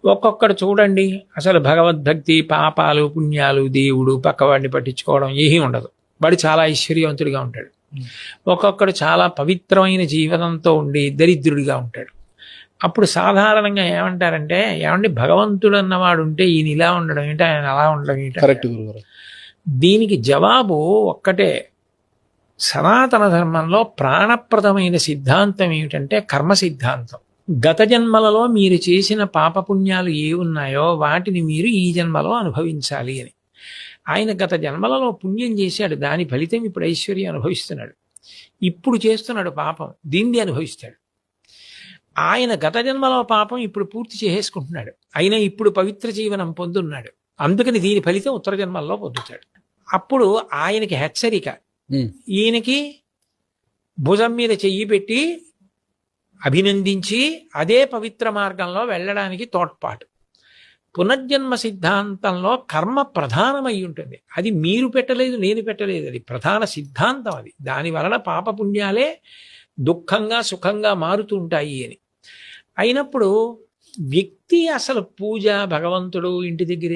ఒక్కొక్కడు చూడండి అసలు భగవద్భక్తి, పాపాలు, పుణ్యాలు, దేవుడు, పక్కవాడిని పట్టించుకోవడం ఏమీ ఉండదు. వాడు చాలా ఐశ్వర్యవంతుడిగా ఉంటాడు. ఒక్కొక్కడు చాలా పవిత్రమైన జీవనంతో ఉండి దరిద్రుడిగా ఉంటాడు. అప్పుడు సాధారణంగా ఏమంటారంటే, ఏమండి భగవంతుడు అన్నవాడు ఉంటే ఈయన ఇలా ఉండడం ఏంటి, ఆయన అలా ఉండడం ఏంటి? కరెక్ట్ గురుగారు. దీనికి జవాబు ఒక్కటే. సనాతన ధర్మంలో ప్రాణప్రదమైన సిద్ధాంతం ఏమిటంటే కర్మ సిద్ధాంతం. గత జన్మలలో మీరు చేసిన పాపపుణ్యాలు ఏ ఉన్నాయో వాటిని మీరు ఈ జన్మలో అనుభవించాలి అని. ఆయన గత జన్మలలో పుణ్యం చేశాడు, దాని ఫలితం ఇప్పుడు ఐశ్వర్యం అనుభవిస్తున్నాడు. ఇప్పుడు చేస్తున్నాడు పాపం, దీన్ని అనుభవిస్తాడు. ఆయన గత జన్మలో పాపం ఇప్పుడు పూర్తి చేసేసుకుంటున్నాడు, అయినా ఇప్పుడు పవిత్ర జీవనం పొందున్నాడు. అందుకని దీని ఫలితం ఉత్తర జన్మల్లో పొందుతాడు. అప్పుడు ఆయనకి హెచ్చరిక, ఈయనకి భుజం మీద చెయ్యి పెట్టి అభినందించి అదే పవిత్ర మార్గంలో వెళ్ళడానికి తోడ్పాటు. పునర్జన్మ సిద్ధాంతంలో కర్మ ప్రధానమై ఉంటుంది. అది మీరు పెట్టలేదు, నేను పెట్టలేదు, అది ప్రధాన సిద్ధాంతం. అది దాని వలన పాపపుణ్యాలే దుఃఖంగా సుఖంగా మారుతూ ఉంటాయి అని. అయినప్పుడు వ్యక్తి అసలు పూజ, భగవంతుడు ఇంటి దగ్గర